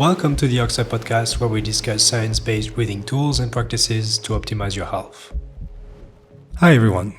Welcome to the Oxa podcast, where we discuss science-based breathing tools and practices to optimize your health. Hi everyone,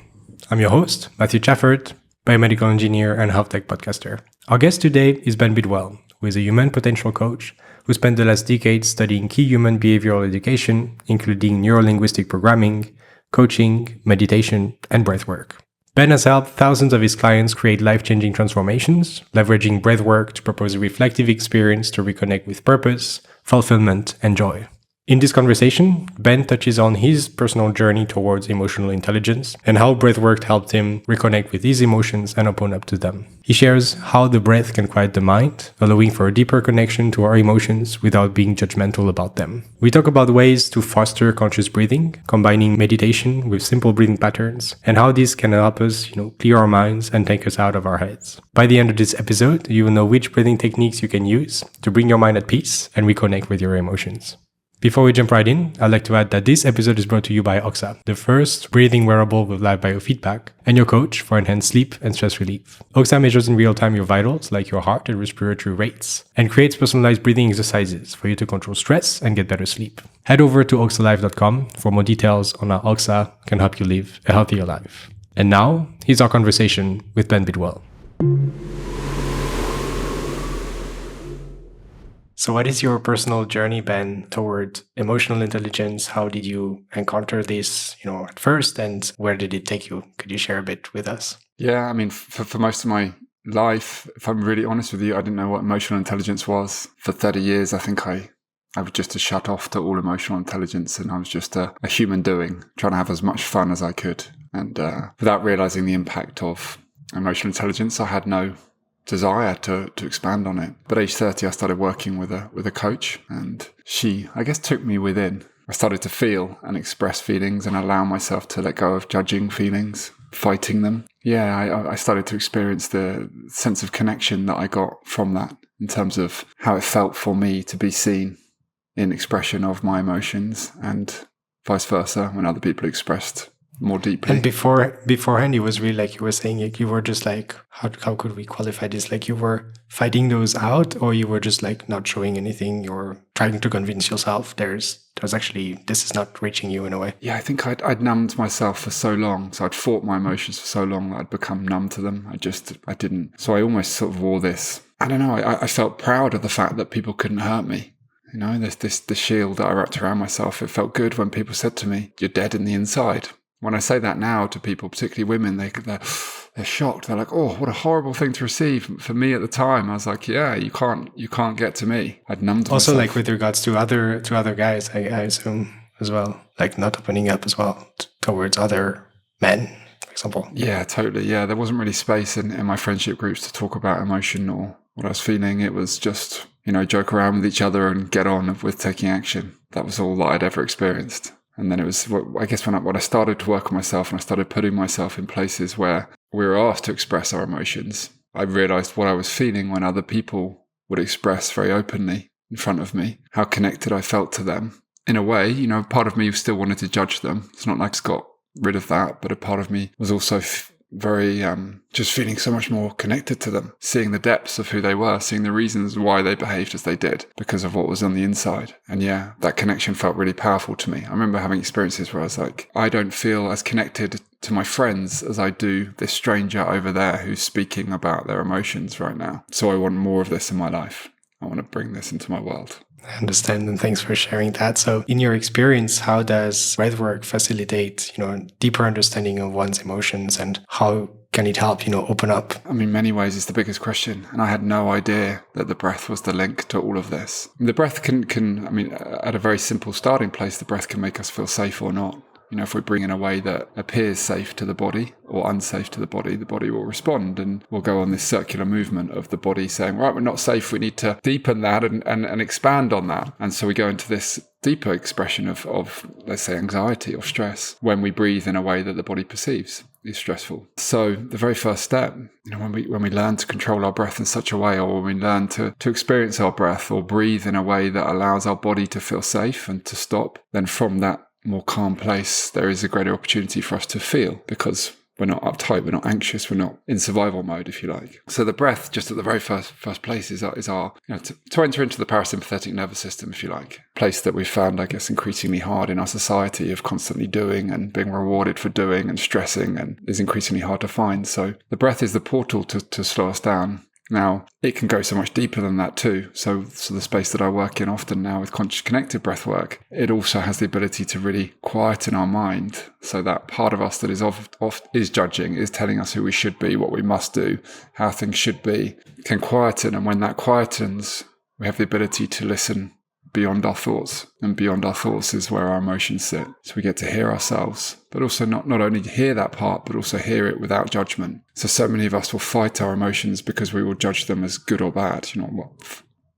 I'm your host, Matthew Chafford, biomedical engineer and health tech podcaster. Our guest today is Ben Bidwell, who is a human potential coach who spent the last decade studying key human behavioral education, including neuro-linguistic programming, coaching, meditation, and breathwork. Ben has helped thousands of his clients create life-changing transformations, leveraging breathwork to propose a reflective experience to reconnect with purpose, fulfillment, and joy. In this conversation, Ben touches on his personal journey towards emotional intelligence and how breathwork helped him reconnect with his emotions and open up to them. He shares how the breath can quiet the mind, allowing for a deeper connection to our emotions without being judgmental about them. We talk about ways to foster conscious breathing, combining meditation with simple breathing patterns, and how this can help us, clear our minds and take us out of our heads. By the end of this episode, you will know which breathing techniques you can use to bring your mind at peace and reconnect with your emotions. Before we jump right in, I'd like to add that this episode is brought to you by Oxa, the first breathing wearable with live biofeedback, and your coach for enhanced sleep and stress relief. Oxa measures in real time your vitals, like your heart and respiratory rates, and creates personalized breathing exercises for you to control stress and get better sleep. Head over to oxalive.com for more details on how Oxa can help you live a healthier life. And now, here's our conversation with Ben Bidwell. So what is your personal journey, Ben, toward emotional intelligence? How did you encounter this, at first, and where did it take you? Could you share a bit with us? Yeah, for most of my life, if I'm really honest with you, I didn't know what emotional intelligence was. For 30 years, I think I was just a shut off to all emotional intelligence, and I was just a human doing, trying to have as much fun as I could. And without realizing the impact of emotional intelligence, I had no desire to expand on it. But age 30, I started working with a coach, and she, I guess, took me within. I started to feel and express feelings and allow myself to let go of judging feelings, fighting them. Yeah, I started to experience the sense of connection that I got from that in terms of how it felt for me to be seen in expression of my emotions, and vice versa when other people expressed more deeply. And beforehand, it was really like you were saying, you were just like, how could we qualify this? Like you were fighting those out, or you were just like not showing anything? You're trying to convince yourself there's actually, this is not reaching you in a way. Yeah, I think I'd numbed myself for so long. So I'd fought my emotions for so long that I'd become numb to them. I didn't. So I almost sort of wore this, I don't know, I felt proud of the fact that people couldn't hurt me. The shield that I wrapped around myself. It felt good when people said to me, "You're dead in the inside." When I say that now to people, particularly women, they're shocked. They're like, "Oh, what a horrible thing to receive." For me at the time, I was like, "Yeah, you can't get to me." I'd numbed myself. Also, like with regards to other guys, I assume as well, like not opening up as well towards other men, for example. Yeah, totally. Yeah, there wasn't really space in my friendship groups to talk about emotion or what I was feeling. It was just, joke around with each other and get on with taking action. That was all that I'd ever experienced. And then it was, I guess, when I started to work on myself and I started putting myself in places where we were asked to express our emotions, I realized what I was feeling when other people would express very openly in front of me, how connected I felt to them. In a way, part of me still wanted to judge them. It's not like I got rid of that, but a part of me was also very just feeling so much more connected to them, seeing the depths of who they were, seeing the reasons why they behaved as they did because of what was on the inside. And yeah, that connection felt really powerful to me. I remember having experiences where I was like, I don't feel as connected to my friends as I do this stranger over there who's speaking about their emotions right now. So I want more of this in my life. I want to bring this into my world. I understand, and thanks for sharing that. So in your experience, how does breathwork facilitate, a deeper understanding of one's emotions, and how can it help, open up? Many ways is the biggest question. And I had no idea that the breath was the link to all of this. The breath can at a very simple starting place, the breath can make us feel safe or not. If we bring in a way that appears safe to the body or unsafe to the body will respond, and we'll go on this circular movement of the body saying, right, we're not safe, we need to deepen that and expand on that. And so we go into this deeper expression of, let's say, anxiety or stress when we breathe in a way that the body perceives is stressful. So the very first step, when we learn to control our breath in such a way, or when we learn to experience our breath or breathe in a way that allows our body to feel safe and to stop, then from that more calm place, there is a greater opportunity for us to feel, because We're not uptight, we're not anxious, we're not in survival mode, if you like. So the breath, just at the very first place, is our to enter into the parasympathetic nervous system, if you like. A place that we've found, I guess, increasingly hard in our society of constantly doing and being rewarded for doing and stressing, and is increasingly hard to find. So the breath is the portal to slow us down. Now, it can go so much deeper than that too. So the space that I work in often now with conscious connected breath work, it also has the ability to really quieten our mind. So that part of us that is judging, is telling us who we should be, what we must do, how things should be, can quieten. And when that quietens, we have the ability to listen beyond our thoughts. And beyond our thoughts is where our emotions sit. So we get to hear ourselves, but also not only hear that part, but also hear it without judgment. So many of us will fight our emotions because we will judge them as good or bad.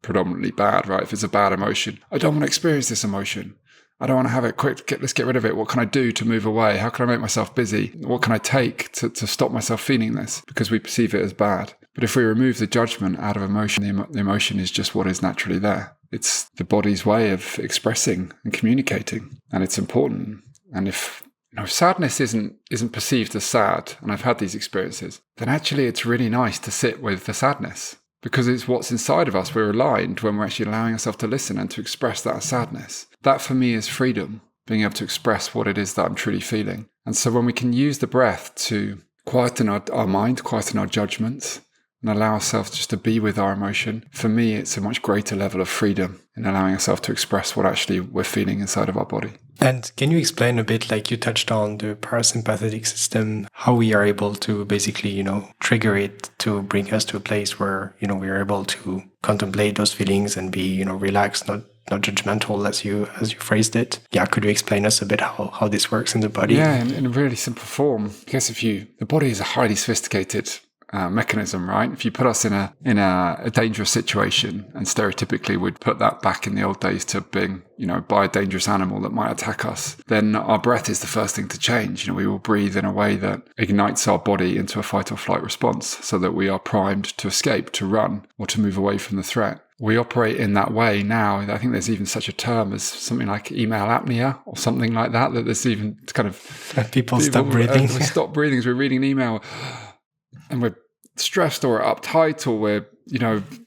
Predominantly bad, right? If it's a bad emotion, I don't want to experience this emotion. I don't want to have it. Quick, let's get rid of it. What can I do to move away? How can I make myself busy? What can I take to stop myself feeling this? Because we perceive it as bad. But if we remove the judgment out of emotion, the emotion is just what is naturally there. It's the body's way of expressing and communicating, and it's important. And if sadness isn't perceived as sad, and I've had these experiences, then actually it's really nice to sit with the sadness, because it's what's inside of us. We're aligned when we're actually allowing ourselves to listen and to express that sadness. That for me is freedom, being able to express what it is that I'm truly feeling. And so when we can use the breath to quieten our mind, quieten our judgments, and allow ourselves just to be with our emotion, for me, it's a much greater level of freedom in allowing ourselves to express what actually we're feeling inside of our body. And can you explain a bit, like you touched on the parasympathetic system, how we are able to basically, trigger it to bring us to a place where, we are able to contemplate those feelings and be, relaxed, not judgmental, as you phrased it. Yeah, could you explain us a bit how this works in the body? Yeah, in a really simple form. I guess the body is a highly sophisticated mechanism, right? If you put us in a dangerous situation, and stereotypically we'd put that back in the old days to being, by a dangerous animal that might attack us, then our breath is the first thing to change. We will breathe in a way that ignites our body into a fight or flight response, so that we are primed to escape, to run, or to move away from the threat. We operate in that way now. I think there's even such a term as something like email apnea or something like that there's even kind of... People stop breathing. We stop breathing as we're reading an email, and we're stressed or uptight, or we're,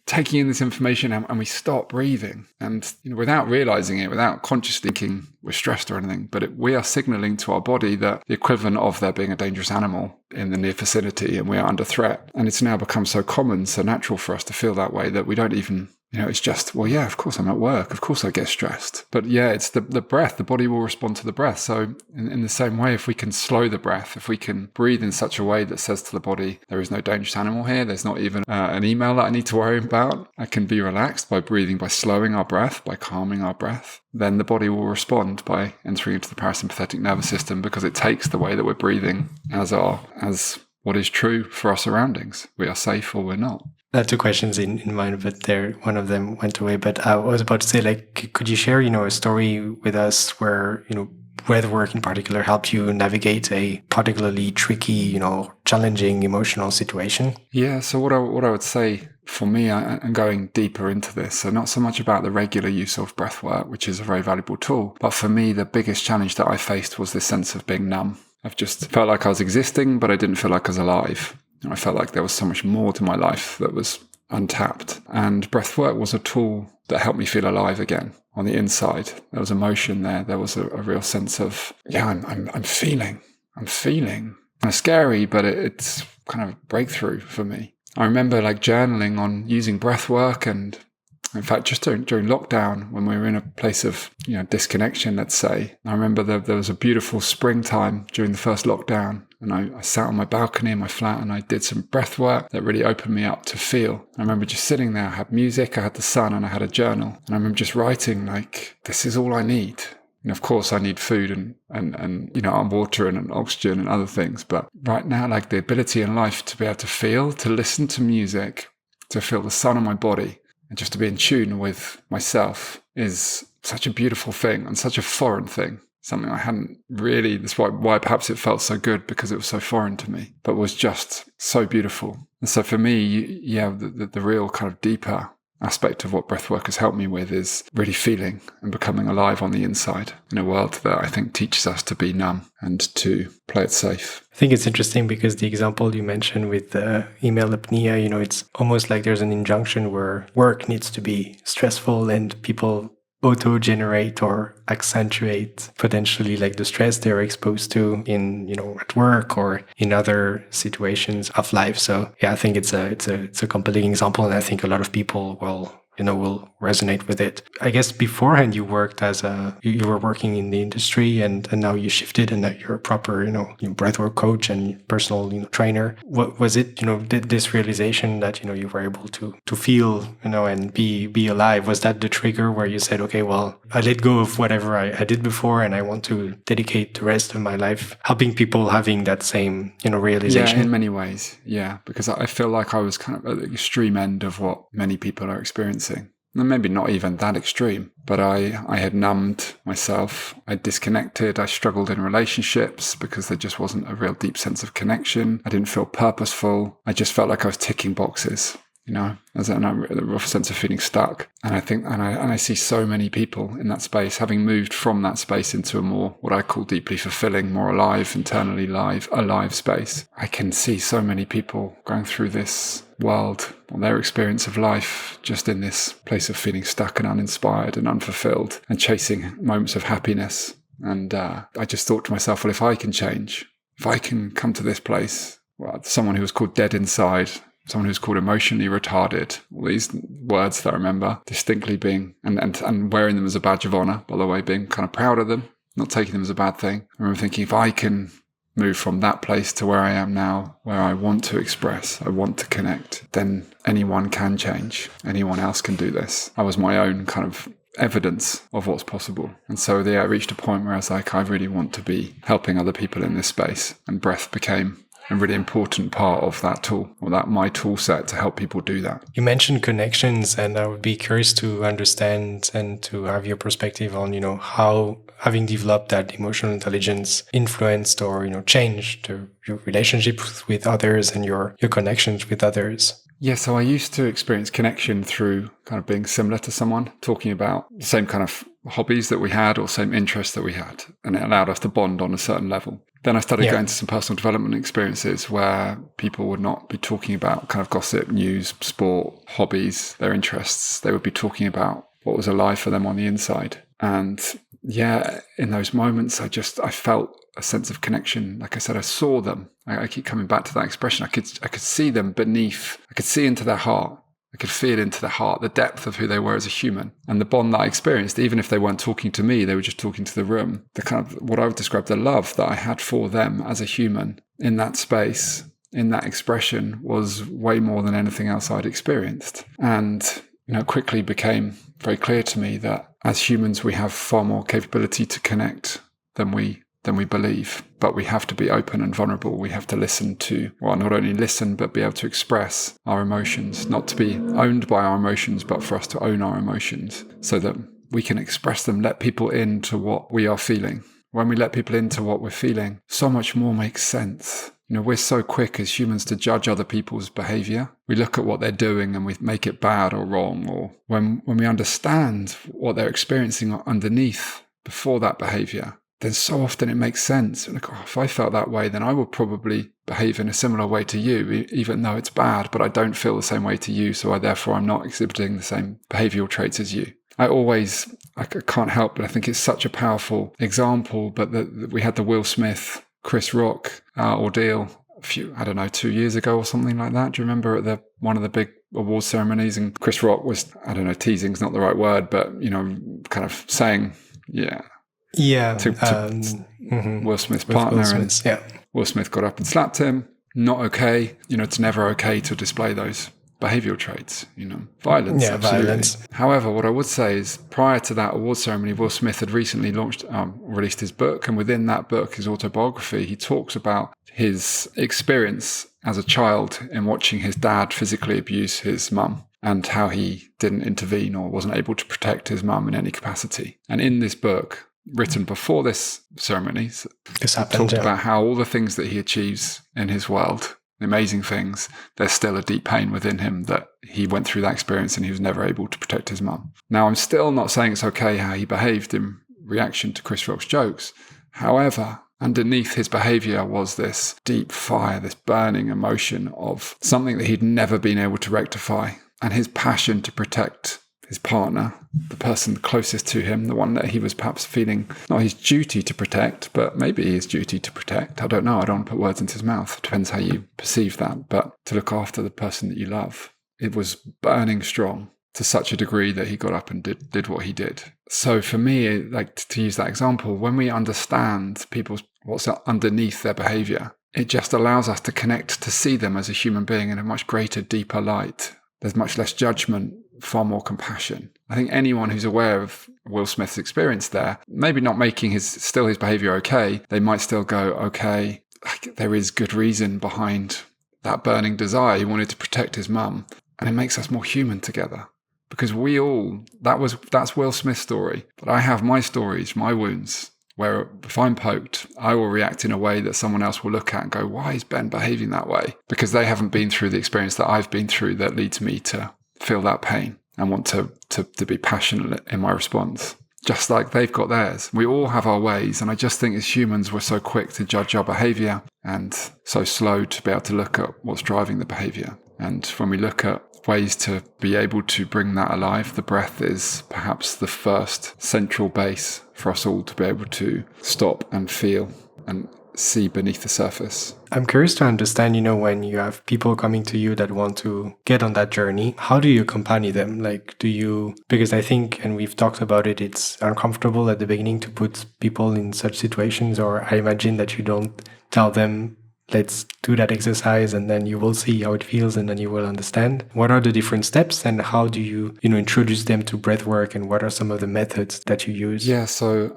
taking in this information, and we stop breathing. And, without realizing it, without consciously thinking we're stressed or anything, but we are signaling to our body that the equivalent of there being a dangerous animal in the near vicinity, and we are under threat. And it's now become so common, so natural for us to feel that way, that we don't even... it's just, well, yeah, of course I'm at work. Of course I get stressed. But yeah, it's the breath. The body will respond to the breath. So in the same way, if we can slow the breath, if we can breathe in such a way that says to the body, there is no dangerous animal here. There's not even an email that I need to worry about. I can be relaxed by breathing, by slowing our breath, by calming our breath. Then the body will respond by entering into the parasympathetic nervous system, because it takes the way that we're breathing as what is true for our surroundings. We are safe or we're not. I had two questions in mind, but one of them went away. But I was about to say, could you share, a story with us where, breathwork in particular helped you navigate a particularly tricky, challenging emotional situation? Yeah. So what I would say for me, and going deeper into this, so not so much about the regular use of breathwork, which is a very valuable tool, but for me, the biggest challenge that I faced was this sense of being numb. I've just felt like I was existing, but I didn't feel like I was alive. I felt like there was so much more to my life that was untapped. And breathwork was a tool that helped me feel alive again on the inside. There was emotion there. There was a real sense of, I'm feeling. It's scary, but it's kind of a breakthrough for me. I remember journaling on using breathwork, and in fact, just during lockdown, when we were in a place of disconnection, let's say, I remember there was a beautiful springtime during the first lockdown, and I sat on my balcony in my flat, and I did some breath work that really opened me up to feel. I remember just sitting there. I had music, I had the sun, and I had a journal, and I remember just writing this is all I need. And of course, I need food and water and oxygen and other things. But right now, the ability in life to be able to feel, to listen to music, to feel the sun on my body, and just to be in tune with myself is such a beautiful thing and such a foreign thing. Something I hadn't really, that's why perhaps it felt so good, because it was so foreign to me, but was just so beautiful. And so for me, the real kind of deeper aspect of what breathwork has helped me with is really feeling and becoming alive on the inside in a world that I think teaches us to be numb and to play it safe. I think it's interesting because the example you mentioned with the email apnea, it's almost like there's an injunction where work needs to be stressful and people auto-generate or accentuate potentially like the stress they're exposed to in, at work or in other situations of life. So yeah, I think it's a compelling example, and I think a lot of people will resonate with it. I guess beforehand you worked you were working in the industry and now you shifted and now you're a proper, breathwork coach and personal, trainer. What was it, this realization that, you were able to feel, and be alive? Was that the trigger where you said, okay, well, I let go of whatever I did before and I want to dedicate the rest of my life helping people having that same, realization? Yeah, in many ways. Yeah, because I feel like I was kind of at the extreme end of what many people are experiencing. And maybe not even that extreme, but I had numbed myself. I disconnected. I struggled in relationships because there just wasn't a real deep sense of connection. I didn't feel purposeful. I just felt like I was ticking boxes, as a rough sense of feeling stuck. And I think, and I see so many people in that space, having moved from that space into a more, what I call deeply fulfilling, more alive, internally alive space. I can see so many people going through this world, or their experience of life, just in this place of feeling stuck and uninspired and unfulfilled and chasing moments of happiness. And I just thought to myself, well, if I can change, if I can come to this place, well, someone who was called dead inside, someone who's called emotionally retarded, all these words that I remember distinctly being, and wearing them as a badge of honor, by the way, being kind of proud of them, not taking them as a bad thing. I remember thinking, if I can move from that place to where I am now, where I want to express, I want to connect, then anyone can change. Anyone else can do this. I was my own kind of evidence of what's possible. And so I reached a point where I was like, I really want to be helping other people in this space. And breath became a really important part of that tool, or that my tool set to help people do that. You mentioned connections, and I would be curious to understand and to have your perspective on, how having developed that emotional intelligence influenced or, changed your relationships with others and your connections with others. Yeah, so I used to experience connection through kind of being similar to someone, talking about the same kind of hobbies that we had or same interests that we had, and it allowed us to bond on a certain level. Then I started going to some personal development experiences where people would not be talking about kind of gossip, news, sport, hobbies, their interests. They would be talking about what was alive for them on the inside. And yeah, in those moments, I felt a sense of connection. Like I said, I saw them. I keep coming back to that expression. I could see them beneath. I could see into their heart. I could feel into their heart, the depth of who they were as a human. And the bond that I experienced, even if they weren't talking to me, they were just talking to the room. The kind of, what I would describe, the love that I had for them as a human in that space, in that expression, was way more than anything else I'd experienced. And, it quickly became very clear to me that as humans, we have far more capability to connect than we believe, but we have to be open and vulnerable. We have to listen to, well, not only listen, but be able to express our emotions, not to be owned by our emotions, but for us to own our emotions so that we can express them, let people into what we are feeling. When we let people into what we're feeling, so much more makes sense. We're so quick as humans to judge other people's behavior. We look at what they're doing and we make it bad or wrong, or when we understand what they're experiencing underneath before that behavior, then so often it makes sense. Like, if I felt that way, then I would probably behave in a similar way to you, even though it's bad, but I don't feel the same way to you, so therefore I'm not exhibiting the same behavioral traits as you. I can't help but I think it's such a powerful example, but we had the Will Smith, Chris Rock ordeal 2 years ago or something like that. Do you remember at one of the big award ceremonies? And Chris Rock was, teasing's not the right word, but, kind of saying, to Will Smith's partner. Will Smith, and Will Smith got up and slapped him. Not okay. It's never okay to display those behavioral traits, violence. Yeah, absolutely. violence. However, what I would say is prior to that award ceremony, Will Smith had recently released his book. And within that book, his autobiography, he talks about his experience as a child in watching his dad physically abuse his mum and how he didn't intervene or wasn't able to protect his mum in any capacity. And in this book, written before this ceremony, This happened, talked about how all the things that he achieves in his world amazing things, there's still a deep pain within him that he went through that experience and he was never able to protect his mum. Now, I'm still not saying it's okay how he behaved in reaction to Chris Rock's jokes. However, underneath his behavior was this deep fire, this burning emotion of something that he'd never been able to rectify, and his passion to protect his partner, the person closest to him, the one that he was perhaps feeling not his duty to protect, but maybe his duty to protect. I don't know. I don't want to put words into his mouth. It depends how you perceive that. But to look after the person that you love, it was burning strong to such a degree that he got up and did what he did. So for me, like to use that example, when we understand what's underneath their behavior, it just allows us to connect, to see them as a human being in a much greater, deeper light. There's much less judgment, far more compassion. I think anyone who's aware of Will Smith's experience there, maybe not making his behavior okay, they might still go, okay, there is good reason behind that burning desire. He wanted to protect his mum, and it makes us more human together. Because that's Will Smith's story. But I have my stories, my wounds, where if I'm poked, I will react in a way that someone else will look at and go, why is Ben behaving that way? Because they haven't been through the experience that I've been through that leads me to feel that pain and want to be passionate in my response. Just like they've got theirs. We all have our ways. And I just think as humans, we're so quick to judge our behavior and so slow to be able to look at what's driving the behavior. And when we look at ways to be able to bring that alive, the breath is perhaps the first central base for us all to be able to stop and feel and see beneath the surface. I'm curious to understand, when you have people coming to you that want to get on that journey, how do you accompany them? Because I think, and we've talked about it, it's uncomfortable at the beginning to put people in such situations, or I imagine that you don't tell them, let's do that exercise and then you will see how it feels and then you will understand. What are the different steps and how do you, introduce them to breathwork, and what are some of the methods that you use? Yeah, so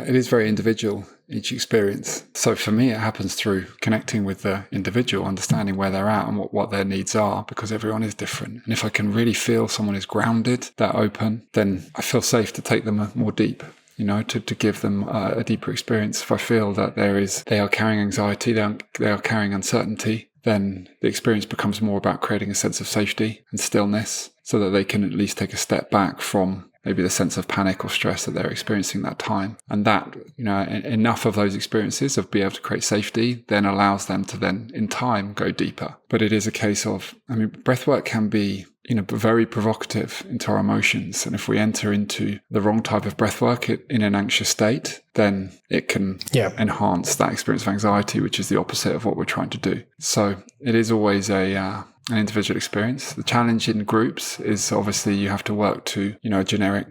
it is very individual, each experience. So for me, it happens through connecting with the individual, understanding where they're at and what their needs are, because everyone is different. And if I can really feel someone is grounded, they're open, then I feel safe to take them more deep. To give them a deeper experience. If I feel that they are carrying anxiety, they are carrying uncertainty, then the experience becomes more about creating a sense of safety and stillness so that they can at least take a step back from maybe the sense of panic or stress that they're experiencing that time. And that, enough of those experiences of being able to create safety then allows them to then in time go deeper. But it is a case of, breathwork can be very provocative into our emotions. And if we enter into the wrong type of breathwork in an anxious state, then it can enhance that experience of anxiety, which is the opposite of what we're trying to do. So it is always an individual experience. The challenge in groups is obviously you have to work to, a generic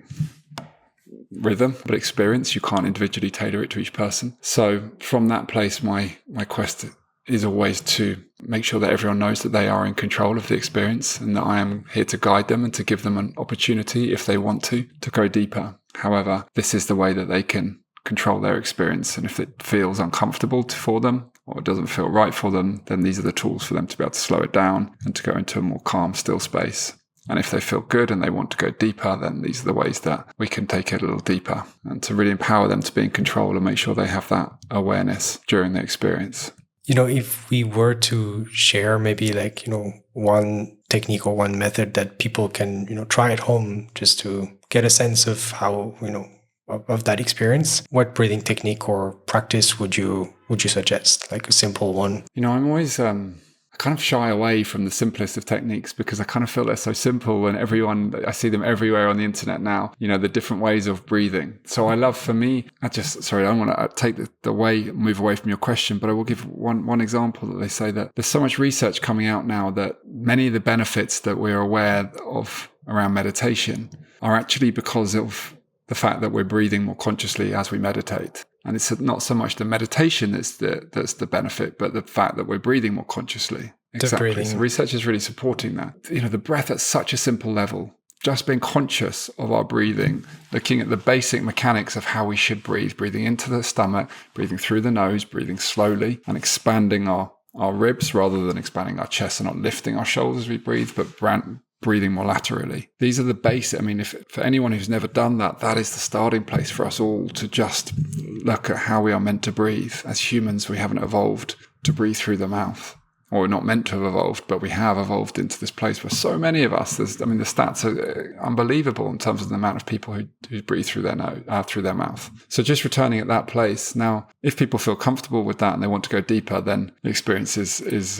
rhythm, but experience. You can't individually tailor it to each person. So from that place, my quest is always to make sure that everyone knows that they are in control of the experience and that I am here to guide them and to give them an opportunity, if they want to go deeper. However, this is the way that they can control their experience. And if it feels uncomfortable for them or it doesn't feel right for them, then these are the tools for them to be able to slow it down and to go into a more calm, still space. And if they feel good and they want to go deeper, then these are the ways that we can take it a little deeper and to really empower them to be in control and make sure they have that awareness during the experience. If we were to share maybe one technique or one method that people can, try at home just to get a sense of how, of that experience, what breathing technique or practice would you suggest? Like a simple one? I'm always I kind of shy away from the simplest of techniques because I kind of feel they're so simple and I see them everywhere on the internet now, the different ways of breathing. So I love, for me, I don't want to take move away from your question, but I will give one example that they say that there's so much research coming out now that many of the benefits that we're aware of around meditation are actually because of the fact that we're breathing more consciously as we meditate. And it's not so much the meditation that's the benefit, but the fact that we're breathing more consciously. Exactly. So research is really supporting that. The breath at such a simple level, just being conscious of our breathing, looking at the basic mechanics of how we should breathe, breathing into the stomach, breathing through the nose, breathing slowly and expanding our ribs rather than expanding our chest and not lifting our shoulders as we breathe, but breathing more laterally. These are the basic. If for anyone who's never done that, that is the starting place for us all to just look at how we are meant to breathe. As humans, we haven't evolved to breathe through the mouth. or not meant to have evolved, but we have evolved into this place where so many of us, the stats are unbelievable in terms of the amount of people who breathe through their mouth. So just returning at that place. Now, if people feel comfortable with that and they want to go deeper, then the experience is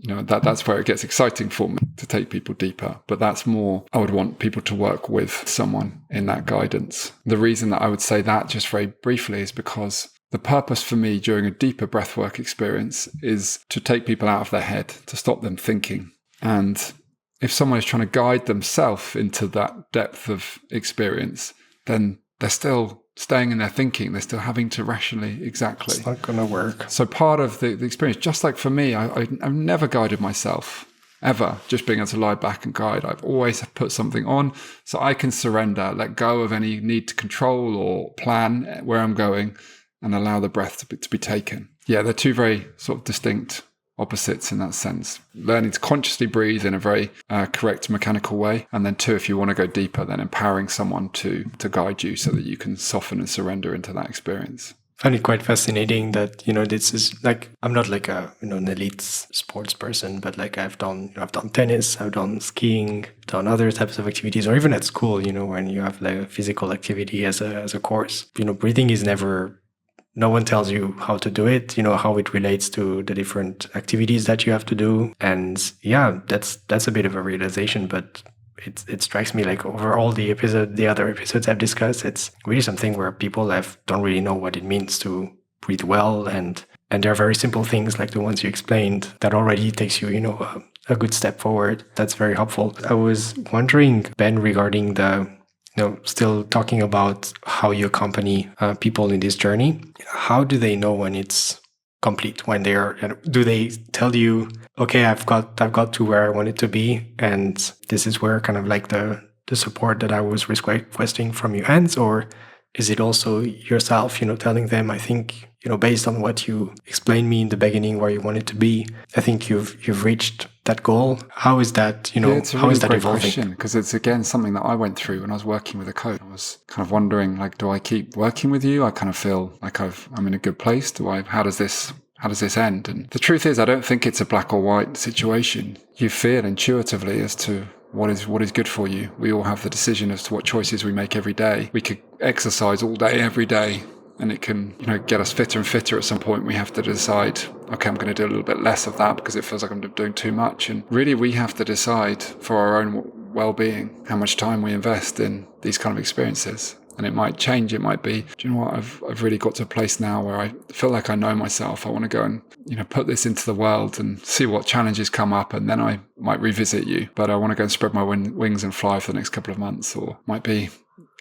that's where it gets exciting for me, to take people deeper. But that's more, I would want people to work with someone in that guidance. The reason that I would say that just very briefly is because the purpose for me during a deeper breathwork experience is to take people out of their head, to stop them thinking. And if someone is trying to guide themselves into that depth of experience, then they're still staying in their thinking. They're still having to rationally, exactly. It's not going to work. So part of the experience, just like for me, I've never guided myself, ever, just being able to lie back and guide. I've always put something on so I can surrender, let go of any need to control or plan where I'm going, and allow the breath to be taken. Yeah, they're two very sort of distinct opposites in that sense. Learning to consciously breathe in a very correct mechanical way. And then two, if you want to go deeper, then empowering someone to guide you so that you can soften and surrender into that experience. I find it quite fascinating that, this is like, I'm not like an elite sports person, but like I've done tennis, I've done skiing, done other types of activities, or even at school, when you have like a physical activity as a course, breathing is never, no one tells you how to do it, how it relates to the different activities that you have to do. And yeah, that's a bit of a realization, but it strikes me like over all the other episodes I've discussed, it's really something where people don't really know what it means to breathe well. And there are very simple things like the ones you explained that already takes you, a good step forward. That's very helpful. I was wondering, Ben, regarding still talking about how you accompany people in this journey. How do they know when it's complete? Do they tell you, okay, I've got to where I want it to be, and this is where kind of like the support that I was requesting from you ends? Or is it also yourself, telling them, I think, based on what you explained me in the beginning where you want it to be, I think you've reached that goal? How is that, it's a how really is that great evolving? Question, because it's again something that I went through when I was working with a coach. I was kind of wondering, like, do I keep working with you? I kind of feel like I'm in a good place. How does this end? And the truth is, I don't think it's a black or white situation. You feel intuitively as to what is good for you. We all have the decision as to what choices we make every day. We could exercise all day, every day, and it can, get us fitter and fitter. At some point, we have to decide, okay, I'm going to do a little bit less of that because it feels like I'm doing too much. And really, we have to decide for our own well-being how much time we invest in these kind of experiences. And it might change. It might be, do you know what? I've really got to a place now where I feel like I know myself. I want to go and, put this into the world and see what challenges come up. And then I might revisit you. But I want to go and spread my wings and fly for the next couple of months. Or might be,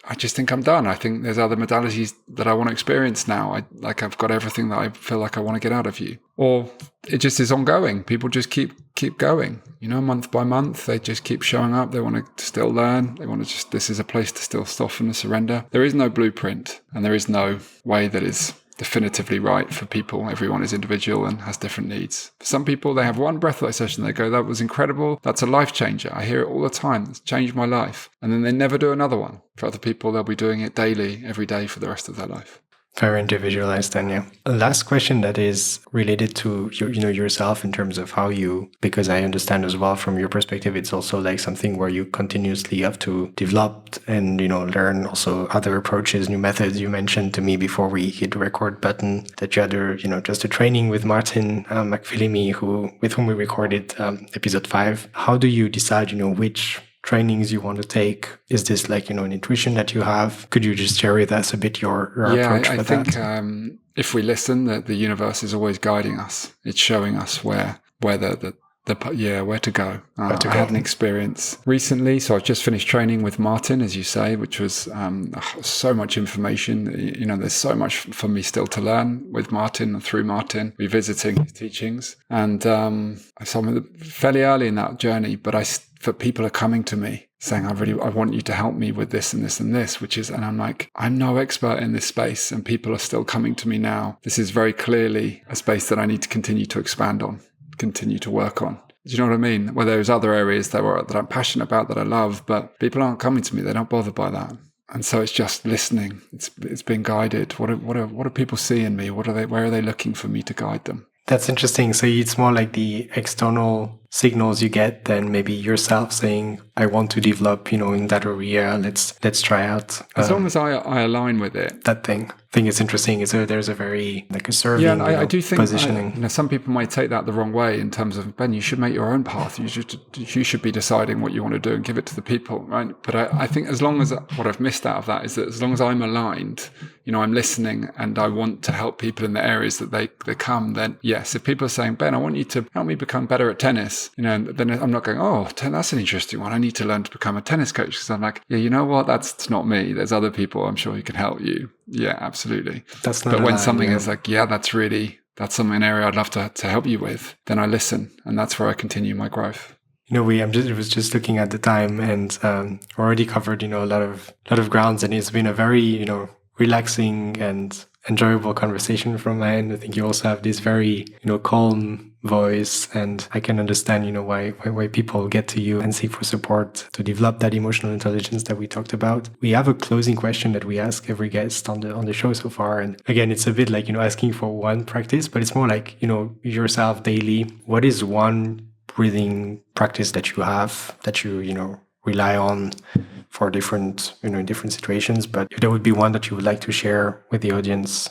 I just think I'm done. I think there's other modalities that I want to experience now. I've got everything that I feel like I want to get out of you. Or it just is ongoing. People just keep going, month by month. They just keep showing up. They want to still learn. They want to this is a place to still soften and surrender. There is no blueprint, and there is no way that is definitively right for people. Everyone is individual and has different needs. For some people, they have one breathwork session. They go, that was incredible. That's a life changer. I hear it all the time. It's changed my life. And then they never do another one. For other people, they'll be doing it daily, every day for the rest of their life. Very individualized then, yeah. A last question that is related to yourself in terms of how you, because I understand as well from your perspective, it's also like something where you continuously have to develop and, learn also other approaches, new methods. You mentioned to me before we hit the record button that you had just a training with Martin McPhillimy, with whom we recorded episode 5. How do you decide, which trainings you want to take? Is this like, an intuition that you have? Could you just share with us a bit your approach for that? I think if we listen, that the universe is always guiding us. It's showing us where to go. I had an experience recently, so I've just finished training with Martin, as you say, which was so much information. There's so much for me still to learn with Martin and through Martin, revisiting his teachings. And so I'm fairly early in that journey, but for people are coming to me saying, I want you to help me with this and this and this, and I'm like, I'm no expert in this space, and people are still coming to me now. This is very clearly a space that I need to continue to expand on, continue to work on. Do you know what I mean? Where there's other areas that I'm passionate about, that I love, but people aren't coming to me. They're not bothered by that. And so it's just listening. It's being guided. What do people see in me? Where are they looking for me to guide them? That's interesting. So it's more like the external signals you get than maybe yourself saying, I want to develop, in that area. Let's try out. As long as I align with it. That thing. I think it's interesting. So there's a very like a serving Yeah, and I do think positioning. some people might take that the wrong way in terms of, Ben, you should make your own path. You should be deciding what you want to do and give it to the people, right? But I think as long as what I've missed out of that is that as long as I'm aligned, I'm listening and I want to help people in the areas that they come, then yes. If people are saying, Ben, I want you to help me become better at tennis, then I'm not going, oh, that's an interesting one. I need to learn to become a tennis coach, because I'm like, yeah, you know what? That's not me. There's other people I'm sure who can help you. Yeah, absolutely. That's not. But when something is like, yeah, that's something, an area I'd love to help you with, then I listen, and that's where I continue my growth. I was just looking at the time, and already covered a lot of grounds, and it's been a very relaxing and enjoyable conversation from my end. I think you also have this very calm voice, and I can understand why people get to you and seek for support to develop that emotional intelligence that we talked about. We have a closing question that we ask every guest on the show so far, and again, it's a bit like asking for one practice, but it's more like yourself daily. What is one breathing practice that you have that you rely on for different different situations, but if there would be one that you would like to share with the audience,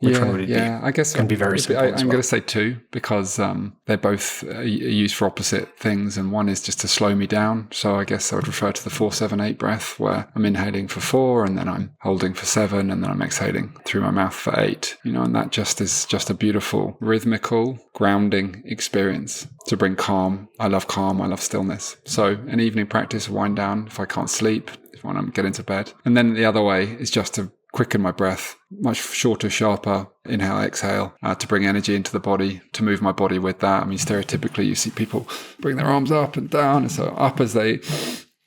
which one would it be? I guess can be very simple. I'm going to say two, because they're both used for opposite things, and one is just to slow me down. So I guess I would refer to the 4-7-8 breath, where I'm inhaling for 4, and then I'm holding for 7, and then I'm exhaling through my mouth for 8. And that is just a beautiful rhythmical grounding experience to bring calm. I love calm. I love stillness. So an evening practice, wind down if I can't sleep, if I want to get into bed. And then the other way is just to quicken my breath, much shorter, sharper, inhale, exhale, to bring energy into the body, to move my body with that. I mean, stereotypically, you see people bring their arms up and down, and so up as they,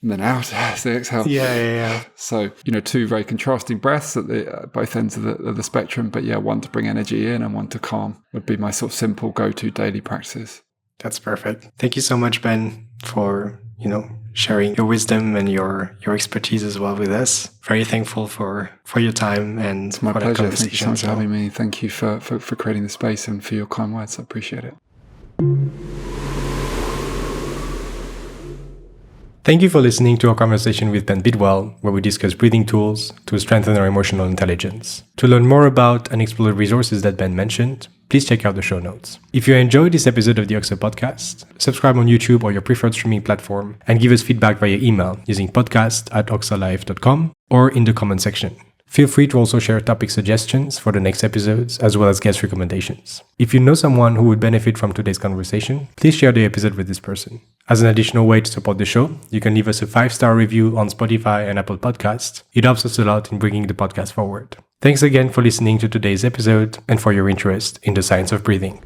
and then out as they exhale. Yeah. So, two very contrasting breaths at both ends of the spectrum, but yeah, one to bring energy in and one to calm would be my sort of simple go-to daily practices. That's perfect. Thank you so much, Ben, for, sharing your wisdom and your expertise as well with us. Very thankful for your time and it's my for pleasure. that conversation. Thank you so much for having me. Thank you for creating the space and for your kind words. I appreciate it. Thank you for listening to our conversation with Ben Bidwell, where we discuss breathing tools to strengthen our emotional intelligence. To learn more about and explore the resources that Ben mentioned, please check out the show notes. If you enjoyed this episode of the Oxa Podcast, subscribe on YouTube or your preferred streaming platform, and give us feedback via email using podcast@oxalife.com or in the comment section. Feel free to also share topic suggestions for the next episodes, as well as guest recommendations. If you know someone who would benefit from today's conversation, please share the episode with this person. As an additional way to support the show, you can leave us a 5-star review on Spotify and Apple Podcasts. It helps us a lot in bringing the podcast forward. Thanks again for listening to today's episode and for your interest in the science of breathing.